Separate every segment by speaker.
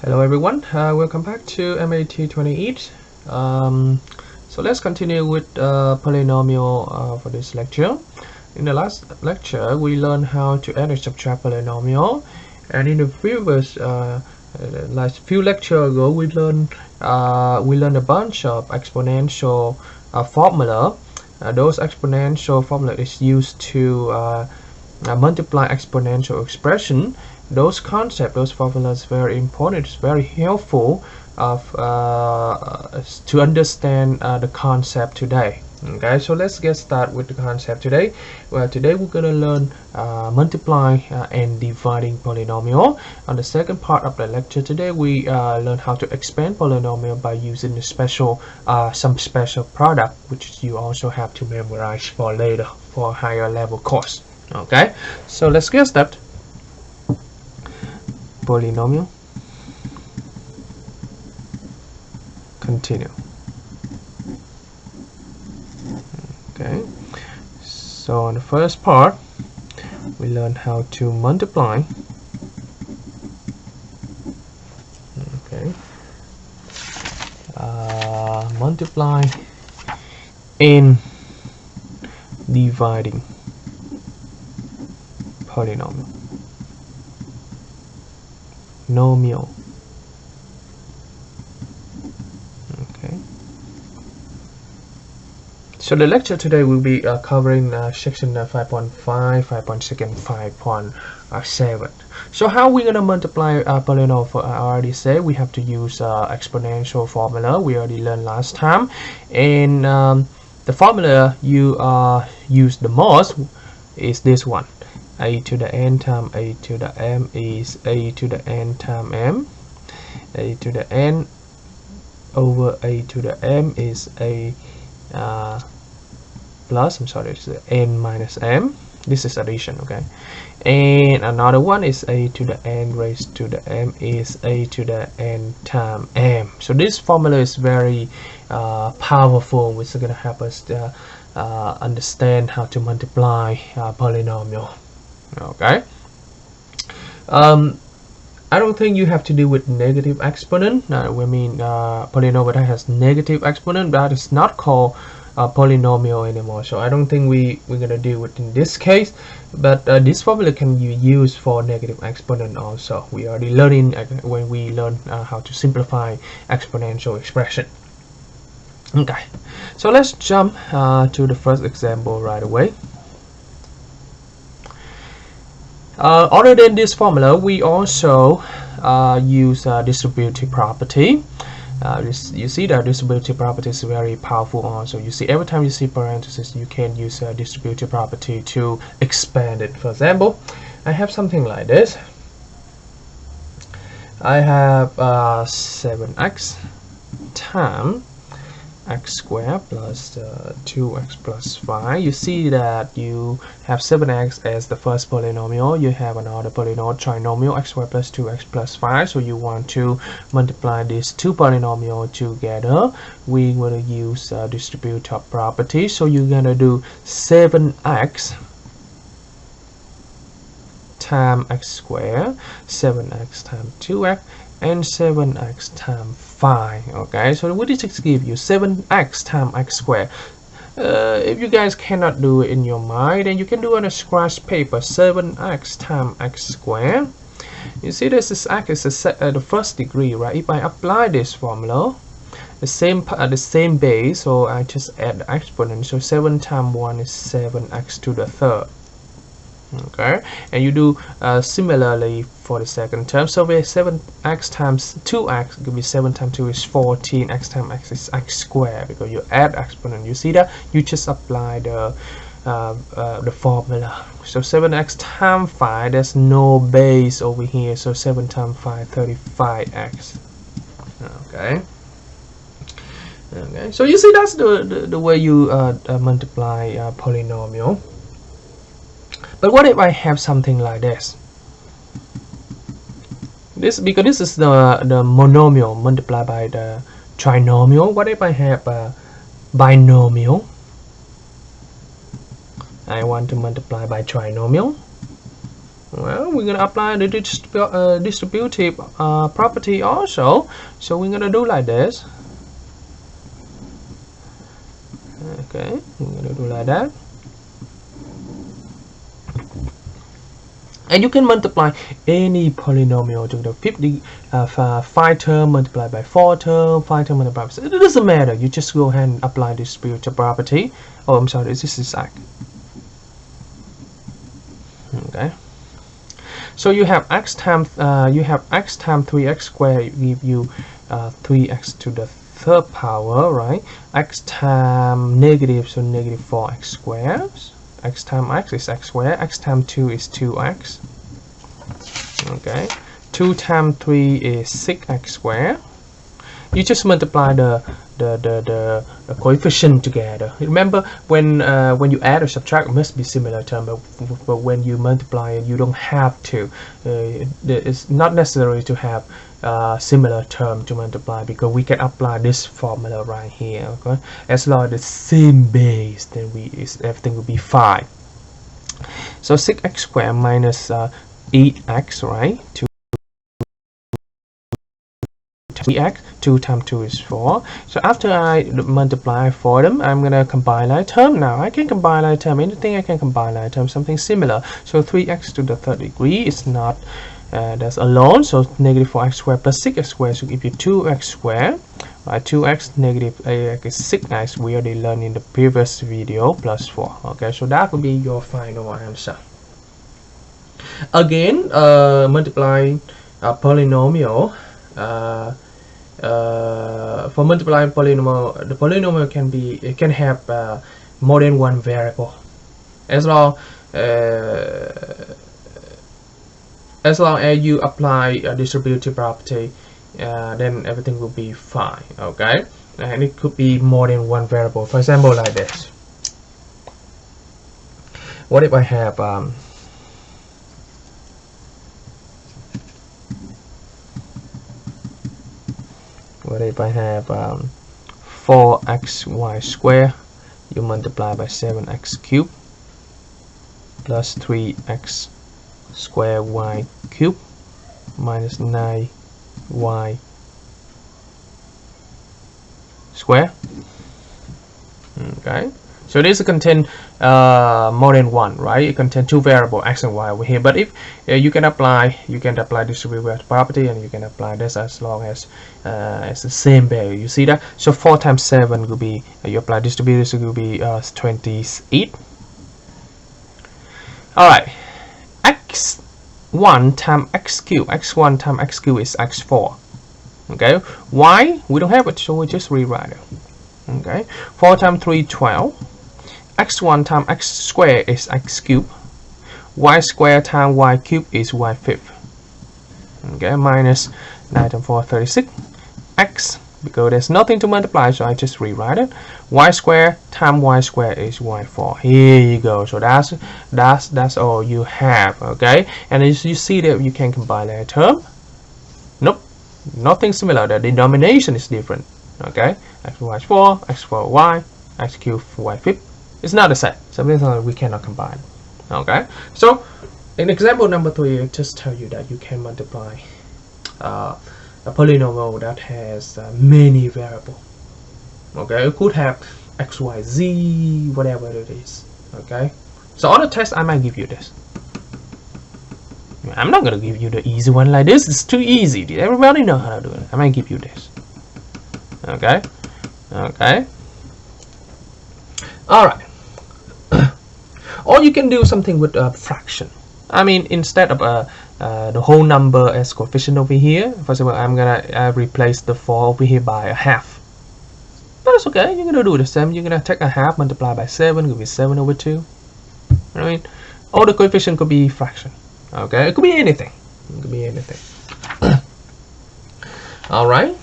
Speaker 1: Hello everyone, welcome back to PMAT0028. So let's continue with polynomial for this lecture. In the last lecture, we learned how to add and subtract polynomial, and in the previous last few lectures ago, we learned a bunch of exponential formula. Those exponential formula is used to multiply exponential expression. Those concepts, those formulas, very important. It's very helpful to understand the concept today. Okay, so let's get started with the concept today. Well, today we're gonna learn multiplying and dividing polynomial. On the second part of the lecture today, we learn how to expand polynomial by using the special some special product, which you also have to memorize for later for higher level course. Okay, so let's get started. Polynomial, continue. Okay, so on the first part we learn how to multiply. Okay, multiply and dividing polynomial. Nomial. Okay. So the lecture today will be covering section 5.5, 5.6, and 5.7. So how are we going to multiply polynomial? I already said we have to use exponential formula. We already learned last time, and the formula you use the most is this one. A to the n times a to the m is a to the n times m. A to the n over a to the m is a it's n minus m. This is addition, okay? And another one is a to the n raised to the m is a to the n times m. So this formula is very powerful, which is going to help us to understand how to multiply polynomial. Okay, I don't think you have to deal with negative exponent. Polynomial that has negative exponent, that is not called polynomial anymore. So I don't think we're gonna deal with in this case. But this formula can be used for negative exponent also. We already learned when we learn how to simplify exponential expression. Okay, so let's jump to the first example right away. Other than this formula, we also use distributive property. You see that distributive property is very powerful also. You see, every time you see parentheses, you can use distributive property to expand it. For example, I have something like this. I have 7x times x squared plus 2x plus 5. You see that you have 7x as the first polynomial. You have another polynomial, trinomial, x squared plus 2x plus 5. So you want to multiply these two polynomials together. We're going to use distributive property. So you're going to do 7x times x squared, 7x times 2x, and 7x times 5. Okay, so what did it give you? 7x times x squared. If you guys cannot do it in your mind, then you can do it on a scratch paper. 7x times x squared. You see, this is x is the first degree, right? If I apply this formula, the same base, so I just add the exponent. So 7 times 1 is 7x to the third. Okay, and you do similarly for the second term. So we have 7x times 2x give me 7 times 2 is 14. X times x is x squared, because you add exponent. You see that you just apply the formula. So 7x times 5, there's no base over here, so 7 times 5 35x. Okay, so you see that's the way you multiply polynomial. But what if I have something like this? Because this is the monomial multiplied by the trinomial. What if I have a binomial? I want to multiply by trinomial. Well, we're gonna apply the distributive property also. So we're gonna do like this. Okay, we're gonna do like that. And you can multiply any polynomial to the 5 term multiplied by 4 term, 5 term multiplied by 6. It doesn't matter. You just go ahead and apply distributive property. Oh, I'm sorry, this is x. Okay. So you have x times 3x squared give you 3x to the third power, right? X times negative, so negative 4x squared. X times x is x squared. X times 2 is 2x. Okay. 2 times 3 is 6x squared. You just multiply the coefficient together. Remember, when you add or subtract, it must be similar term, but when you multiply it, you don't have to. It's not necessary to have similar term to multiply, because we can apply this formula right here. Okay, as long as the same base, then everything will be fine. So 6x squared minus 8x, right? 3x, 2 times 2 is 4. So after I multiply for them, I'm gonna combine like term. Now I can combine like term, anything I can combine like term, something similar. So 3x to the third degree is not that's alone, so negative 4x squared plus 6x squared should give you 2x squared. Right, 2x negative 8x is 6x. We already learned in the previous video, plus 4. Okay, so that will be your final answer. Again, multiplying a polynomial. For multiplying polynomial, the polynomial can have more than one variable, as long as you apply a distributive property, then everything will be fine. Okay, and it could be more than one variable. For example, like this. What if I have what if I have 4xy squared, you multiply by 7x cubed plus 3x squared y cubed minus 9y squared. Okay, so this contain more than one, right? It contains two variables, x and y over here. But if you can apply distributive property, and you can apply this as long as it's the same value. You see that? So 4 times 7 will be, you apply distributive, so it will be 28. All right, x1 times x cubed. X1 times x cubed is x4. Okay, y we don't have it, so we just rewrite it. Okay, 4 times 3 12. X1 times x squared is x cubed. Y squared times y cubed is y fifth. Okay, minus 9 times 4 36. X, because there's nothing to multiply, so I just rewrite it. Y squared times y squared is y4. Here you go. So that's all you have. Okay, and as you see that you can combine that term. Nope, nothing similar. The denomination is different. Okay, x4 is 4, x4 y, x cubed y fifth. It's not the same. Something that we cannot combine. Okay, so in example number 3, I just tell you that you can multiply a polynomial that has many variables. Okay, it could have x, y, z, whatever it is. Okay, so on the test I might give you this. I'm not gonna give you the easy one like this. It's too easy. Everybody know how to do it. I might give you this. Okay, okay. All right. Or you can do something with a fraction. I mean, instead of the whole number as coefficient over here, for example, I'm gonna replace the 4 over here by a half. That's okay. You're gonna do the same. You're gonna take a half, multiply by 7, it will be 7 over 2. I mean, all the coefficient could be fraction. Okay, it could be anything. It could be anything. All right.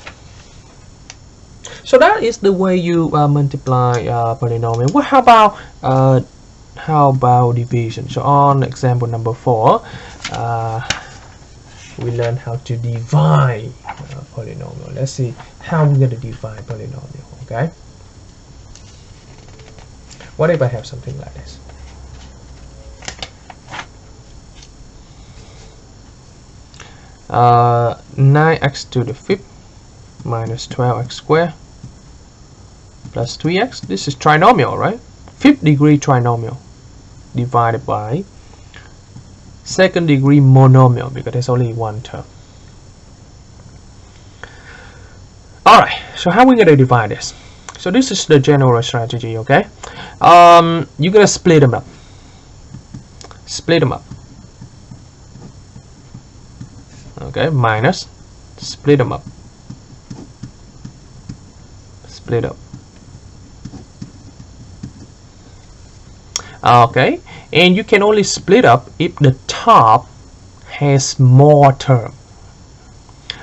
Speaker 1: So that is the way you multiply polynomial. Well, how about division? So on example number 4, we learn how to divide polynomial. Let's see how we're going to divide polynomial. Okay. What if I have something like this? 9x to the fifth minus 12x squared plus 3x. This is trinomial, right? Fifth degree trinomial divided by second degree monomial, because there's only one term. Alright, so how are we going to divide this? So this is the general strategy, okay? You're going to split them up. Split them up. Okay, minus, split them up. Split up. Okay, and you can only split up if the top has more term.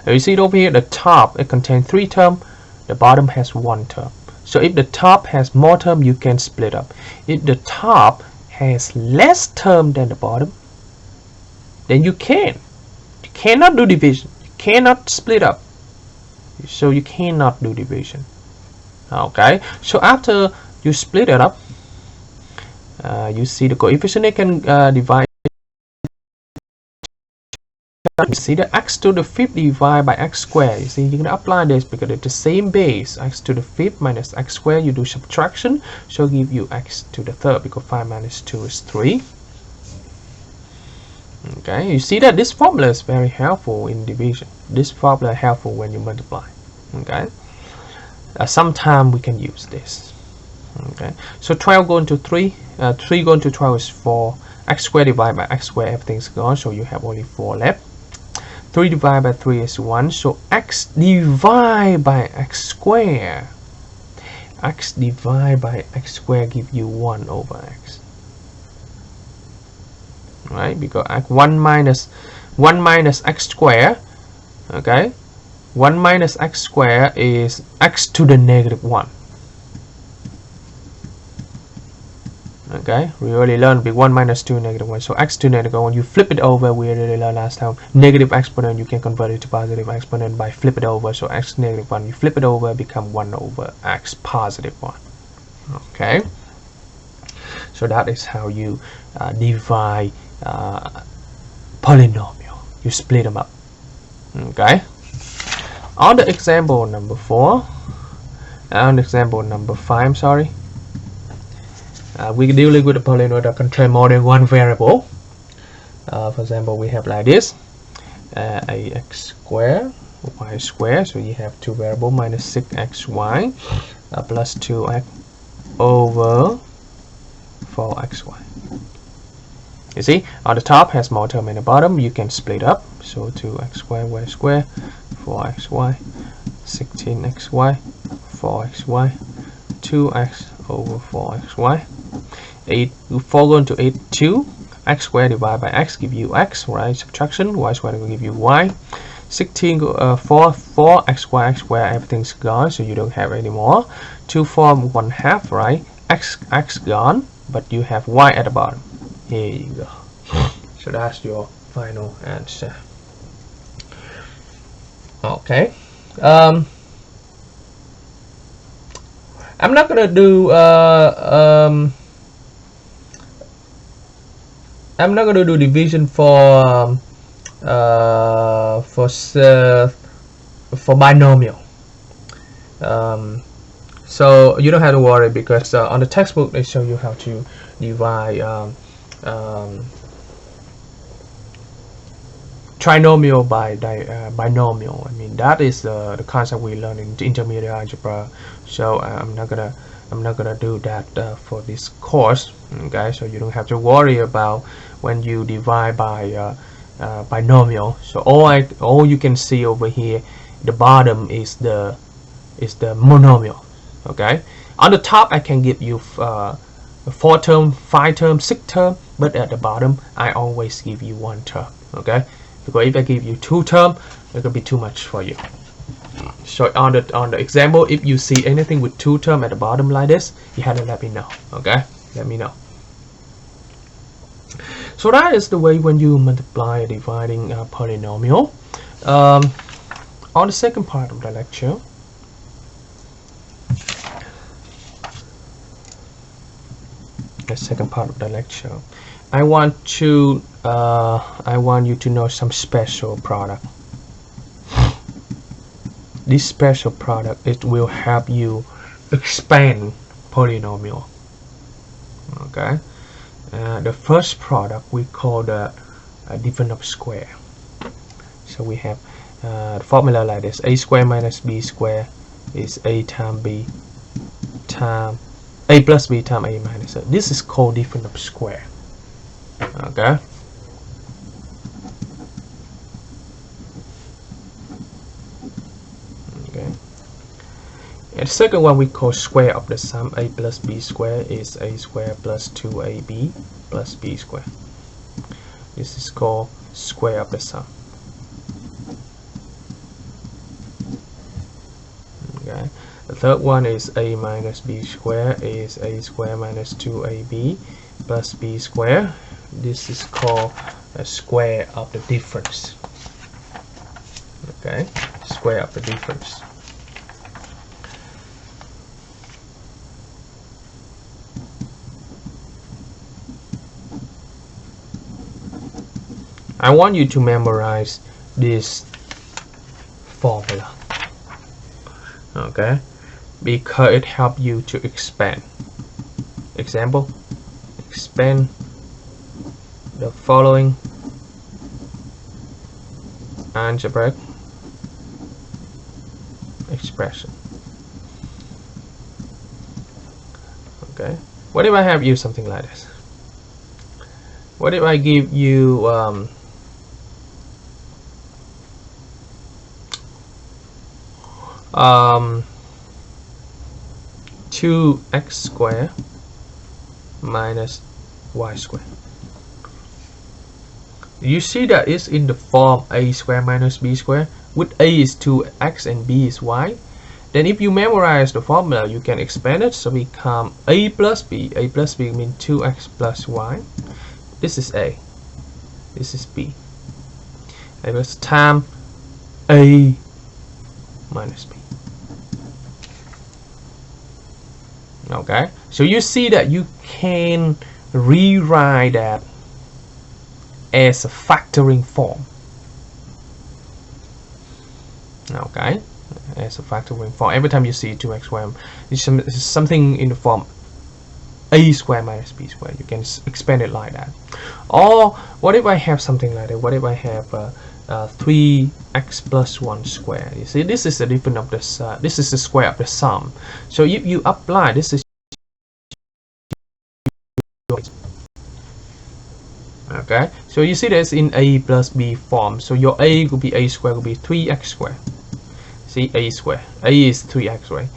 Speaker 1: You see it over here, the top, it contains 3 terms, the bottom has 1 term. So if the top has more term, you can split up. If the top has less term than the bottom, then you can. You cannot do division. You cannot split up. So you cannot do division. Okay, so after you split it up, you see the coefficient, it can divide. You see the x to the fifth divided by x squared. You see, you can apply this because it's the same base. X to the fifth minus x squared, you do subtraction, so give you x to the third, because 5 minus 2 is 3. Okay, you see that this formula is very helpful in division. This formula is helpful when you multiply. Okay, sometimes we can use this. Okay, so 12 going to 3, 3 going to 12 is 4. X squared divided by x squared, everything's gone, so you have only 4 left. 3 divided by 3 is 1, so x divided by x squared. X divided by x squared give you 1 over x. Right? Because 1 minus x squared, okay? 1 minus x squared is x to the negative 1. Okay, we already learned big 1 minus 2 negative 1, so x to negative 1, you flip it over. We already learned last time negative exponent, you can convert it to positive exponent by flip it over. So x negative 1, you flip it over, become 1 over x positive 1. Okay, so that is how you divide polynomial. You split them up. Okay, on the example number 4, on example number 5, I'm sorry, we're dealing with a polynomial that contains more than one variable. For example, we have like this, ax squared, y squared, so you have 2 variables, minus 6xy plus 2x over 4xy. You see, on the top has more term in the bottom, you can split up, so 2x squared, y squared, 4xy, 16xy, 4xy, 2x over 4xy. 4 going to 8, 2. X squared divided by x give you x, right? Subtraction. Y squared will give you y. 16 4 x squared, everything's gone, so you don't have any more. 2 form 1/2, right? X gone, but you have y at the bottom. Here you go. So that's your final answer. Okay. I'm not gonna do I'm not gonna do division for binomial. So you don't have to worry, because on the textbook they show you how to divide trinomial by binomial. I mean, that is the concept we learn in intermediate algebra. So I'm not gonna do that for this course. Okay, so you don't have to worry about when you divide by binomial. So all you can see over here, the bottom is the monomial. Okay, on the top I can give you 4 term, 5 term, 6 term, but at the bottom I always give you 1 term. Okay, because if I give you 2 term, it could be too much for you. So on the example, if you see anything with 2 term at the bottom like this, you have to let me know. Okay, let me know. So that is the way when you multiply dividing polynomial. On the second part of the lecture, I want to I want you to know some special product. This special product, it will help you expand polynomial. Okay, the first product we call the difference of square. So we have the formula like this: a square minus b square is a times b times a plus b times a minus a. This is called difference of square. Okay. And the second one we call square of the sum. A plus b square is a square plus 2ab plus b square. This is called square of the sum. Okay. The third one is a minus b square is a square minus 2ab plus b square. This is called a square of the difference. Okay, square of the difference. I want you to memorize this formula, okay, because it helps you to expand. Example, expand the following algebraic expression. Okay, what if I have you something like this? What if I give you 2x squared minus y squared? You see that it's in the form a squared minus b squared, with a is 2x and b is y. Then if you memorize the formula, you can expand it, so become a plus b. A plus b means 2x plus y. This is a, this is b. A plus times a minus b. Okay, so you see that you can rewrite that as a factoring form. Okay, as a factoring form. Every time you see 2x, it's something in the form a squared minus b squared. You can expand it like that. Or what if I have something like that? What if I have 3x plus 1 squared? You see, this is the difference of this. This is the square of the sum. So if you apply, this is okay. So you see that's in a plus b form. So your a could be a squared, could be 3x squared. See, a squared. A is 3x, right?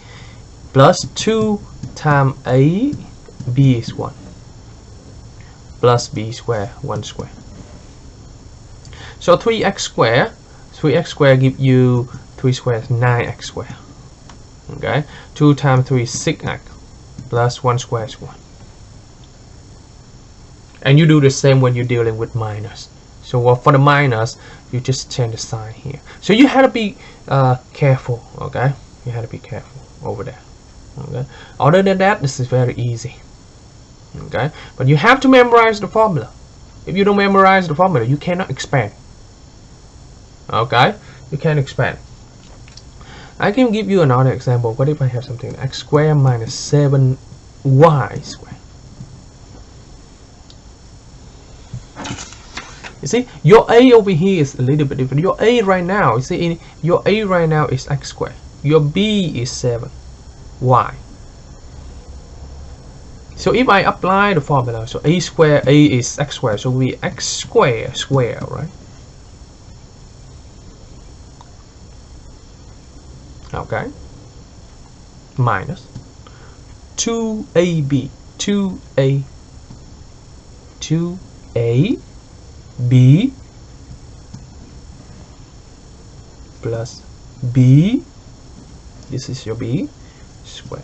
Speaker 1: Plus 2 times a, b is 1. Plus b squared, 1 squared. So 3x squared give you 3 squared is 9x squared. Okay, 2 times 3 is 6x plus 1 squared is 1. And you do the same when you're dealing with minus. So for the minus, you just change the sign here. So you have to be careful. Okay, you have to be careful over there. Okay, other than that, this is very easy. Okay, but you have to memorize the formula. If you don't memorize the formula, you cannot expand. Okay, you can't expand. I can give you another example. What if I have something x squared minus 7y squared? You see, your a over here is a little bit different. Your a right now, you see, your a right now is x squared. Your b is 7y. So if I apply the formula, so a squared, a is x squared, so we x squared square, right? Okay, minus 2ab, 2ab plus b, this is your b square.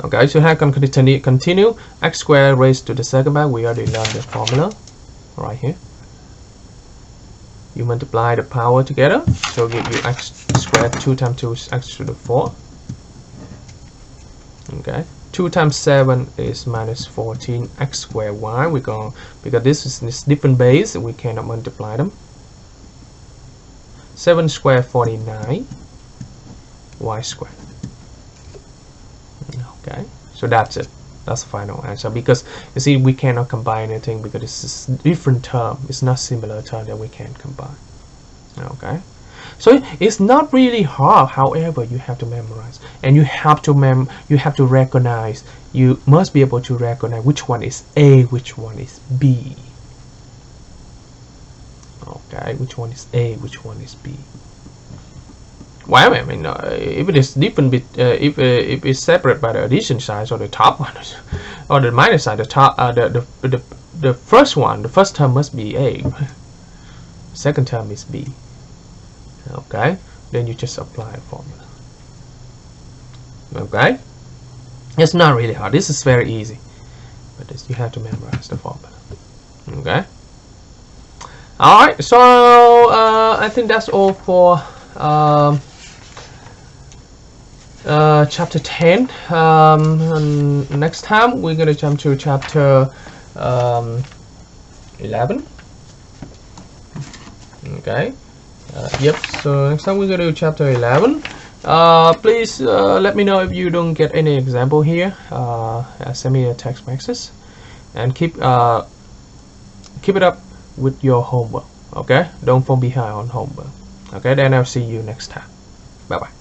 Speaker 1: Okay, so how can continue? X squared raised to the second power. We already learned the formula right here. You multiply the power together, so give you x squared. 2 times 2 is x to the 4. Okay, 2 times 7 is minus 14 x squared y. We're going, because this is this different base, we cannot multiply them. 7 squared 49 y squared. Okay, so that's it. That's the final answer, because you see we cannot combine anything because this is different term. It's not similar term that we can combine. Okay, so it's not really hard. However, you have to memorize, and you have to recognize. You must be able to recognize which one is A, which one is B. Okay, which one is A, which one is B. Well, I mean, if it is different, if it's separate by the addition sign, or the top one, or the minus sign, the top, the first one, the first term must be A, second term is B. Okay, then you just apply a formula. Okay, it's not really hard. This is very easy, but this, you have to memorize the formula. Okay. All right. So I think that's all for chapter 10. Next time we're going to jump to chapter 11. Okay. Yep, so next time we're going to do chapter 11. Please let me know if you don't get any example here. Send me a text message, and keep it up with your homework. Okay, don't fall behind on homework. Okay, then I'll see you next time. Bye bye.